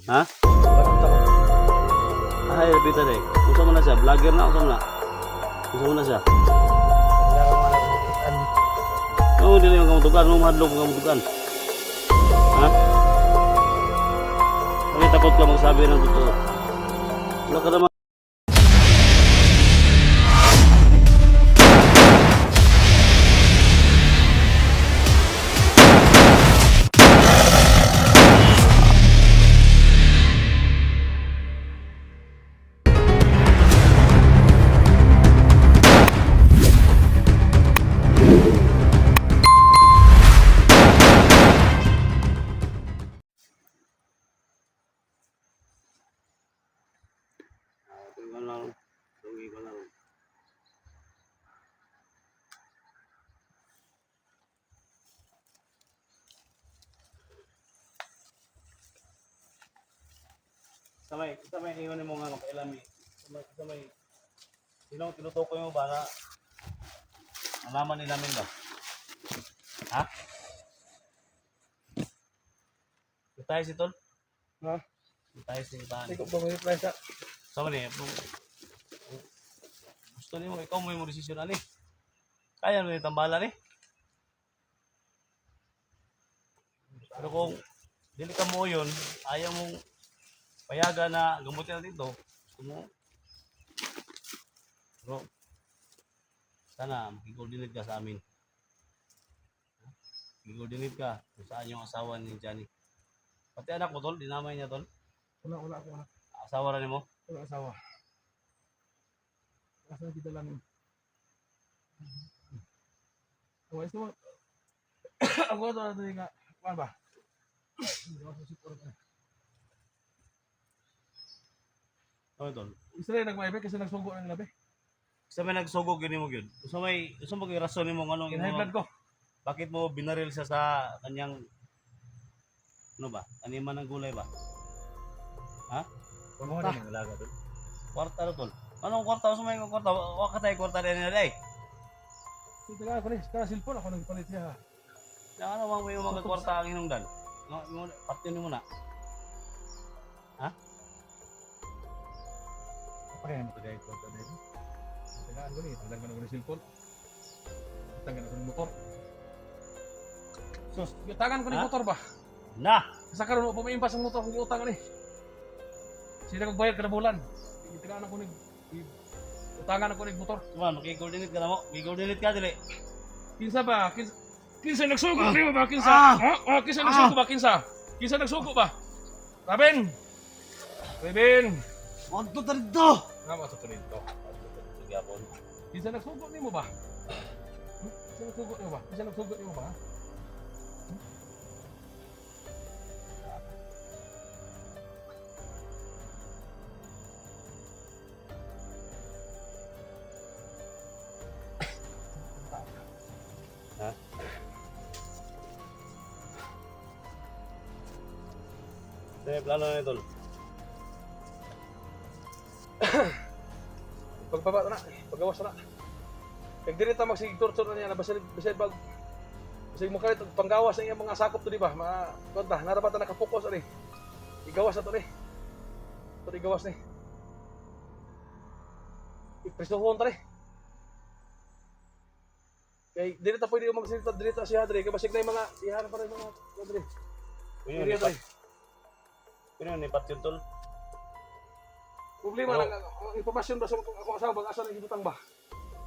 Ha? Parang takot. Ay, lapitan eh. Usa mo na siya, vlogger na, usa mo na. Usa mo na siya. Laro man ako tutukan. Oo, hindi naman kamutukan, nung mahadlok mo kamutukan. Ha? Bakit takot ka magsabi ng totoo? Wala ka naman. Tingnan lang. Tungi ko lang. Samay, ingon mo nga makailan samay. Sino tinutukoy mo ba na alaman nila namin ba? Ha? Tayo si Tol? Ha? Tayo si Tahan. Hindi ko ba may price ah. Sama ni, gusto niyo ikaw mo yung desisyon ani. Kaya mo yung tambalan eh. Pero kung dili ka mo yun, ayaw mong payaga na gamutin natin ito. Gusto mo. Pero sana makikoordinate ka sa amin. Makikoordinate ka kung saan yung asawa ni Johnny. Pati anak mo Tol, dinamay niya Tol. Wala ako anak. Asawa na mo. Wala asawa. Asa kita lang. Away mo. Ako to na nga. Kuan ba? Hindi ako support na. Ano Tol? Isa rin nagmaibe kasi nagsugo ng labi. Sa may nagsugog yun mo yun. Gusto mo yung rason mo anong High blood ko. bakit mo binaril siya sa kanyang ano ba? Taniman ng gulay ba? Ha? Kung mo din ang laga doon. Kwarta na Tol. Anong kwarta? Gusto mo yung kwarta? Waka tayo kwarta rin nila eh. Sige nga ko ni, kaya cellphone ako nagpalit niya. Yung ano bang may mga kwarta ang hinungdan? Patin mo na. Ha? Pakaya mo tagay ko ta dito. Tagaan ko ni, tanggal ko ni cellphone. Tanggal ko ni motor. Sus, tangan ko ni Ha? motor ba? Na! Sa karon pa may impas ang motor kung utang ni. Sila magbayad kada bulan. Tagaan ako ni utangan ako ni motor. Tuman, makikoordinate ka na mo. Makikoordinate ka dili. Kinsa ba? Kinsa nagsugo nimo ba kinsa? Kinsa nagsugo ba kinsa? Kinsa nagsugo ba? Raben. Raben. Monto dito! Ngama to dito. Gapon. Kinsa nagsugo nimo ba? Kinsa nagsugo nimo ba? Kinsa nagsugo nimo ba? Ha? Dahil plano na Tol. Pagbaba na, pagawas na. Kag dili ta magsigtortur na niya na basig bag basig mo kalit panggawas ang iyang mga sakop to di ba? Konta, narapat na nakapokus ani. Igawas na to ni. To igawas ni. Ipresuhon ta ni. Kay dili ta pwede magsilita dili ta si Hadre kay basig na yung mga ihan pa rin mga Hadre. Kunya Dili ta. ni Pat yun Tol. Problema Oh. lang ang impormasyon ba sa ako asawa bang asa nang gibutang ba?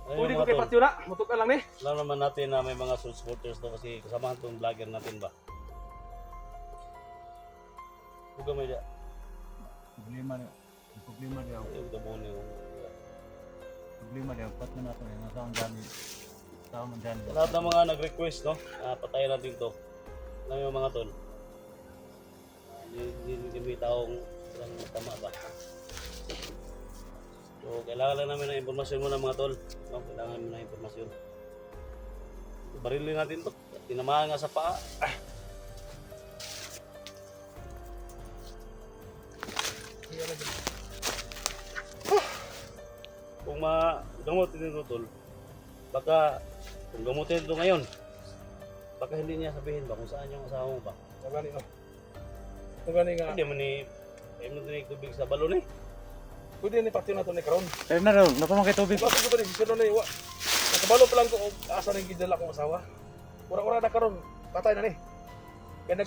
Ano Pwede yung ko mga kay Tol? patyo na, mutukan lang ni. Alam naman natin na may mga supporters to kasi kasamahan tong vlogger natin ba? Huwag may da. Problema dia Yung gabon yung... problema dia pat na nato yung taong dami taong dami Sa lahat ng mga nag-request, no? Patayin natin to. Alam yung mga Tol. Hindi may taong silang tama ba? So, kailangan lang namin ng impormasyon muna mga Tol. No? Kailangan mo ng impormasyon. Barilin natin to. Tinamaan nga sa paa. Kung magamutin ito Tol, baka kung gamutin ito ngayon, baka hindi niya sabihin ba kung saan yung asawa mo ba? Gani no. Gani nga. Hindi mo ni Ayaw mo tinig tubig sa balon eh. Pwede ni patio na to ni karon. Eh na raw, napaman kay tubig. Bakit ko ba ni sino ni wa? Nakabalo pa lang ko og asa ning gidala kong asawa. Ura-ura na karon, patay na ni. Kaya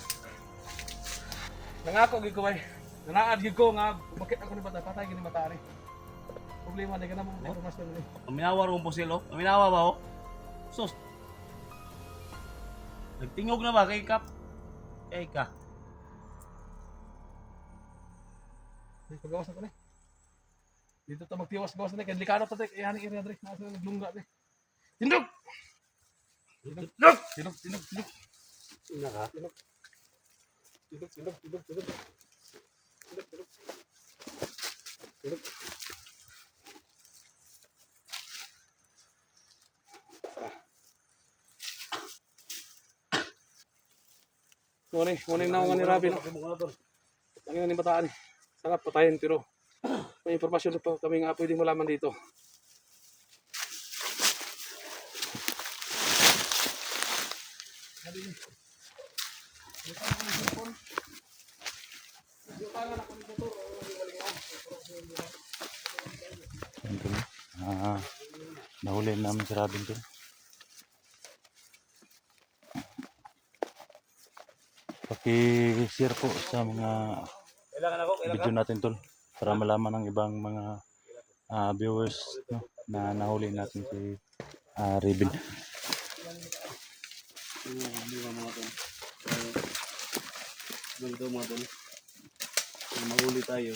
nangako gid ko bay. Nanaad gid ko nga bakit ako ni patay gid ni mata ni. Problema ni kana mo informasyon ni. Aminawa ron po sila. Aminawa ba ho? Sus. Nagtingog na ba kay Kap? Kay ka. Pagawas na to ni. Dito ta magtiwas-gawas na kay delikado ta kay ani area dre. Nasa naglungga ni. Tindog. Tindog. Tindog, tindog, tindog. Naka. Tindog. Tindog, tindog, tindog, tindog. Tindog, tindog. Tindog. Ngunit naungan ni Rabi, no? Ang ina ni bataan, sarap patayin, pero may impormasyon pa kami nga pwedeng malaman dito. Yan tol. Nahuli namin si Robin tol. Paki-share po sa mga Kailangan ako, video natin tol para malaman ng ibang mga viewers, no, na nahuli natin si Raven. Ganito mga tol. Mahuli tayo.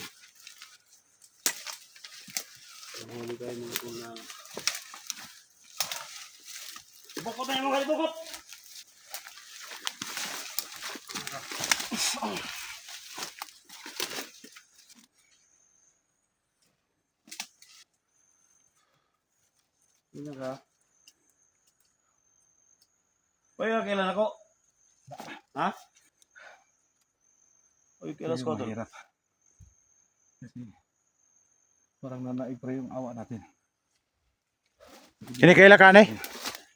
Mahuli tayo mga tol na... Ibukot na yung mga ibukot! Ano ka? Uy, kailan ako? Ha? Uy, kailan ko tol? Mahirap. Kasi parang nanaig pa yung awa natin. Kinikaila ka na eh?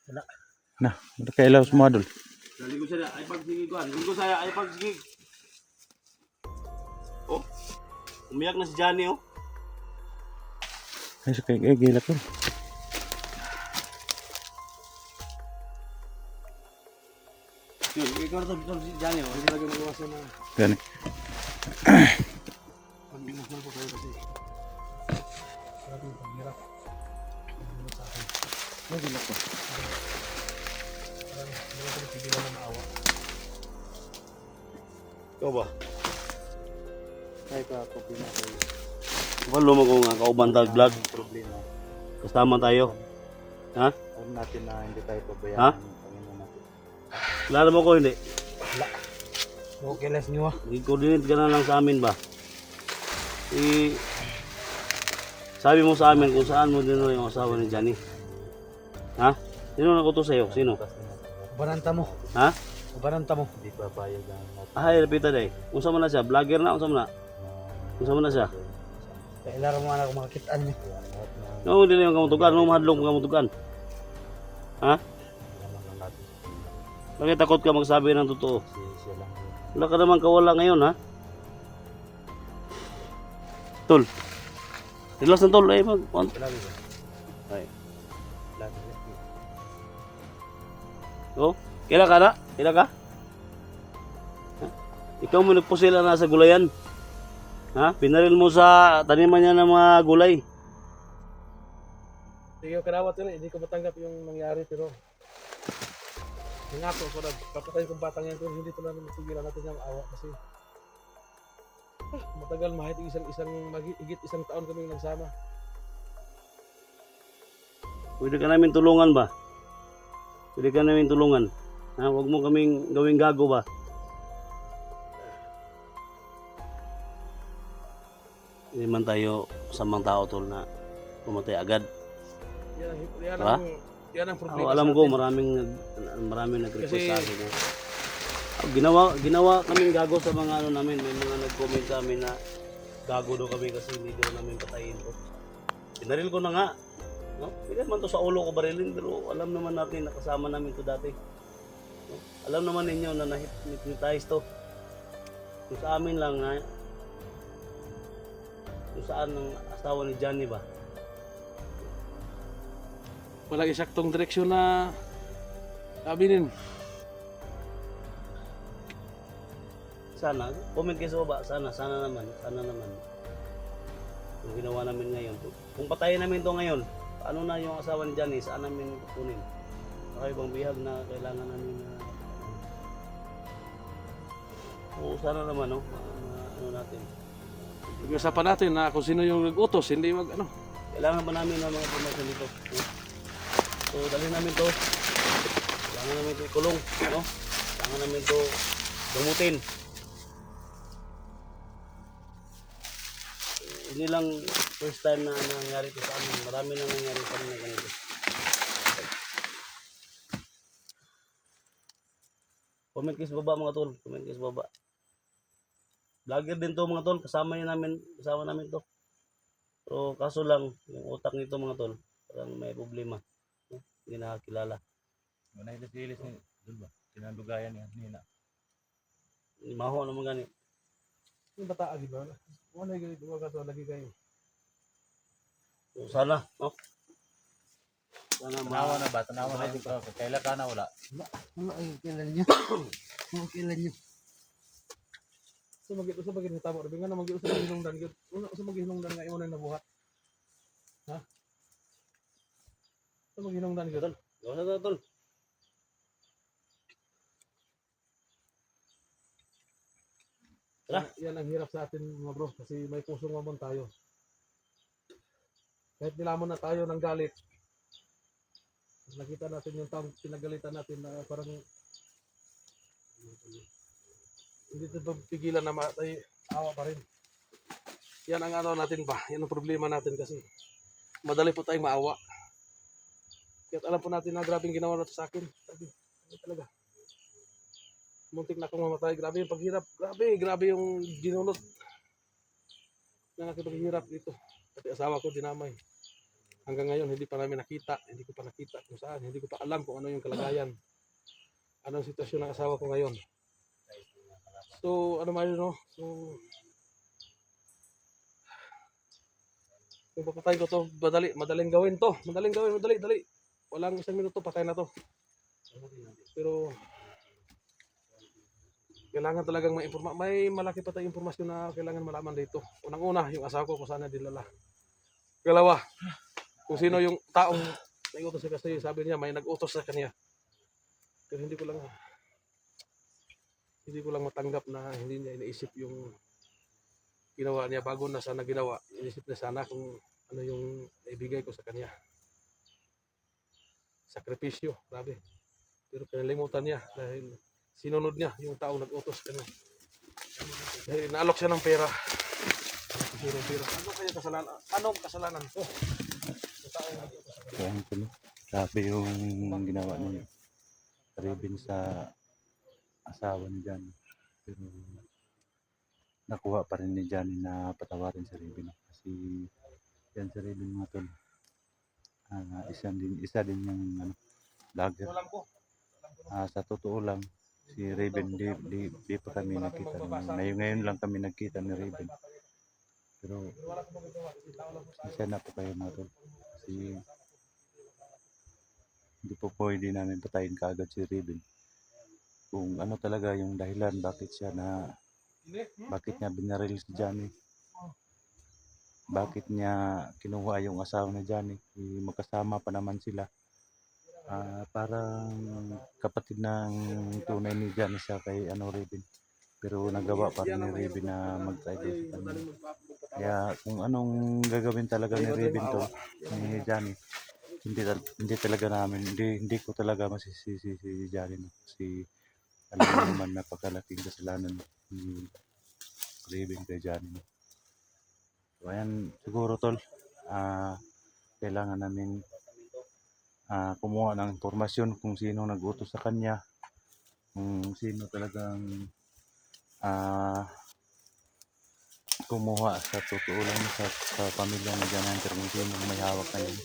Wala. Na, kailaw semua dul. Dali ko siya ay pagsigig ko. Dali ko saya ay pagsigig. Oh. Umiyak na si Johnny oh. Ay, sa kaya gila ko. Yun, ikaw na to si Johnny oh. Hindi lagi mag-iwasan na Gani. pag-iwasan po kayo kasi grabe yung paghirap. Paghirap sa akin. Gila ko. Parang hindi ko napigilan na maawa. Ikaw ba? Ay pa problema tayo. Walo mo ko nga kaubantag vlog. Problema. Kasama tayo. Ha? Alam natin na hindi tayo pabayaan Ha? ng Panginoon natin. Kilala mo ko hindi? Okay, let's nyo ah. I-coordinate ka na lang sa amin ba? Sabi mo sa amin kung saan mo din yung asawa ni Johnny. Ha? Sino nakutos sa'yo? Sino? Bananta mo. Ha? Bananta mo. Hindi papayag ang natin. Ay, repita day. Unsa man na siya? Vlogger na? Unsa man na? Unsa man na siya? Kailangan mo anak ko makakitaan niyo. No, hindi na yung kamutugan. No, mahadlong kamutugan. Ha? Bakit takot ka magsabi ng totoo? Siya lang yun. Wala ka naman kawala ngayon, ha? Tol. Relax na tol. Ay, Ay. Oh, kailan ka na? Kailan ka? Ha? Ikaw mo nagpusila na sa gulayan. Ha? Pinaril mo sa taniman niya ng mga gulay. Hindi ko kanawat yun, hindi ko matanggap yung nangyari pero nangako ko na papatayin kong batang yan pero hindi talaga matigilan natin yung awa kasi matagal mahit higit isang taon kami nagsama. Pwede ka namin tulungan ba? Pwede ka namin tulungan. Ha? Huwag mo kaming gawing gago ba? Hindi man tayo samang tao tol na pumatay agad. Yan ang problema. Alam sa ko atin. maraming nag-request Kasi- sa akin. Ginawa kaming gago sa mga ano namin. May mga nag-comment sa amin na gago daw kami kasi hindi daw namin patayin to. Pinaril ko na nga. No? Pwede naman to sa ulo ko barilin pero alam naman natin nakasama namin to dati. No? Alam naman ninyo na na-hypnotize to. Kung sa amin lang ha, saan ang asawa ni Johnny ba? Walang eksaktong direksyon na abinin. Sana, comment kayo sa baba. Sana naman. Yung ginawa namin ngayon. Kung patayin namin to ngayon, paano na yung asawa ni Johnny? Saan namin kukunin? Baka ibang bihag na kailangan namin na... Oo, sana naman, no? Ano natin. Pag-usapan natin na kung sino yung nag-utos, hindi mag ano. Kailangan pa namin ng mga informasyon dito. No? So, dalhin namin to. Kailangan namin to ikulong. No? Kailangan namin to gumutin. Hindi lang first time na nangyari to sa amin. Marami na nangyari sa amin na ganito. Comment kayo sa baba mga tol. Comment kayo sa baba. Vlogger din to mga tol. Kasama namin to. So kaso lang, yung utak nito mga tol, parang may problema. No? Hindi nakakilala. Wala ilis-ilis ni Dul ba? Tinandugayan niya, nina. Maho naman gani. Yung bata di ba? Wala yung gato lagi kayo. So sana, no? Sana Tanawa na ba? Tanawa na yung kailan ka na wala. Ano ay kailan niyo? Ano kailan niyo? So magit ni tamo, nga na magit-usap hinungdan gyud. Una sa maghinungdan nga imo na nabuhat. Ha? So maghinungdan gyud. Gawin na tol. Yan ang hirap sa atin mga bro kasi may pusong mamon tayo. Kahit nilamon na tayo ng galit. Nakita natin yung taong pinagalitan natin na parang hindi ito pigilan na matay, awa pa rin. Yan ang ano natin ba? Yan ang problema natin kasi madali po tayong maawa. Kaya alam po natin na grabing ginawa natin sa akin. Sabi talaga. Muntik na akong mamatay. Grabe yung paghirap. Grabe yung ginulot na nakipaghirap dito. Pati asawa ko dinamay. Hanggang ngayon hindi pa namin nakita. Hindi ko pa nakita kung saan. Hindi ko pa alam kung ano yung kalagayan. Anong sitwasyon ng asawa ko ngayon. So, ano man yun, no? So, kung papatay ko to, madaling gawin to. Madali. Walang isang minuto, patay na to. Pero, kailangan talagang may malaki pa tayong impormasyon na kailangan malaman dito. Unang-una, yung asawa ko kung saan na dinala. Kalawa, kung sino yung taong nag-utos siya kasi sabi niya may nag-utos sa kanya. Pero hindi ko lang matanggap na hindi niya iniisip yung ginawa niya bago na sana ginawa. Inisip niya sana kung ano yung naibigay ko sa kanya. Sakripisyo, grabe. Pero pinalimutan niya dahil sinunod niya yung taong nag-utos kanya. Dahil naalok siya ng pera. Pero anong kasalanan ko? Yung taong nag-utos sa kanya. Kaya ko no. Grabe yung ginawa niya. Karibin sa asawa ni Johnny. Pero nakuha pa rin ni Johnny na patawarin si Ribin. Kasi yan si Ribin mga tol. Isa din yung vlogger. Alam ko. Sa totoo lang, si Raven di pa kami nakita. Ngayon lang kami nagkita ni Raven. Pero isa na po kayo mga tol. Kasi hindi po pwede namin patayin kaagad si Raven. Kung ano talaga yung dahilan bakit niya binaril si Johnny. Bakit niya kinuha yung asawa ni Johnny. Magkasama pa naman sila. Parang kapatid ng tunay ni Johnny siya kay Raven. Pero nagawa pa rin ni Raven na mag-traitor sa kanya. Kaya kung anong gagawin talaga ni Raven to, ni Johnny, hindi talaga namin, hindi ko talaga masisisi si Johnny. No? Kasi alam mo naman napakalaking kasalanan ni Raven kay Johnny. No? So ayan, siguro tol, kailangan namin kumuha ng impormasyon kung sino nag-utos sa kanya, kung sino talagang kumuha sa totoo lang sa pamilya ni John Hunter, kung sino may hawak na yun.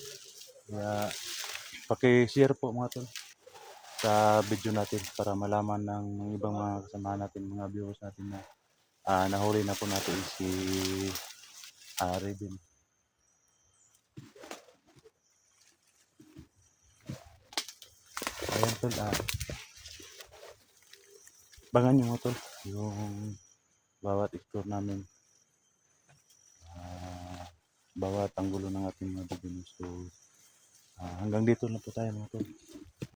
Kaya paki-share po mga tol sa video natin para malaman ng ibang mga kasama natin, mga viewers natin na nahuli na po natin si Rebel. Ayan tol, bangan nyo mo tol, yung bawat explore namin, bawat anggulo ng ating mga bibino. So hanggang dito na po tayo mga tol.